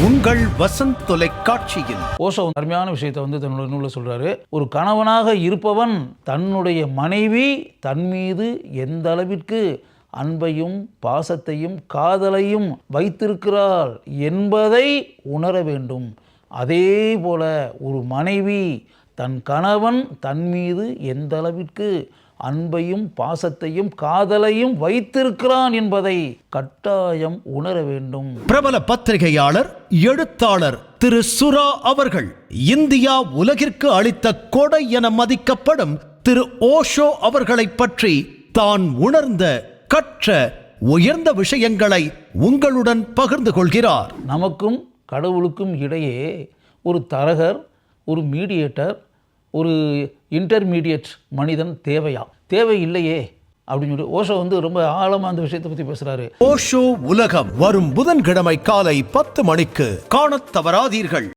உங்கள் வசந்த் தொலைக்காட்சியில் ஓஷோ அருமையான விஷயத்தை தன்னுடைய நூலில் சொல்றாரு. ஒரு கணவனாக இருப்பவன் தன்னுடைய மனைவி தன் மீது எந்த அளவிற்கு அன்பையும் பாசத்தையும் காதலையும் வைத்திருக்கிறாள் என்பதை உணர வேண்டும். அதே போல ஒரு மனைவி தன் கணவன் தன் மீது எந்த அளவிற்கு அன்பையும் பாசத்தையும் காதலையும் வைத்திருக்கிறான் என்பதை கட்டாயம் உணர வேண்டும். பிரபல பத்திரிகையாளர் எழுத்தாளர் திரு சுரா அவர்கள் இந்தியா உலகிற்கு அளித்த கொடை என மதிக்கப்படும் திரு ஓஷோ அவர்களை பற்றி தான் உணர்ந்த கற்ற உயர்ந்த விஷயங்களை உங்களுடன் பகிர்ந்து கொள்கிறார். நமக்கும் கடவுளுக்கும் இடையே ஒரு தரகர், ஒரு மீடியேட்டர், ஒரு இன்டர்மீடியட் மனிதன் தேவை இல்லையே அப்படின்னு சொல்லி ஓஷோ ரொம்ப ஆழமா அந்த விஷயத்தை பற்றி பேசுறாரு. ஓஷோ உலகம் வரும் புதன்கிழமை காலை 10 மணிக்கு காணத் தவறாதீர்கள்.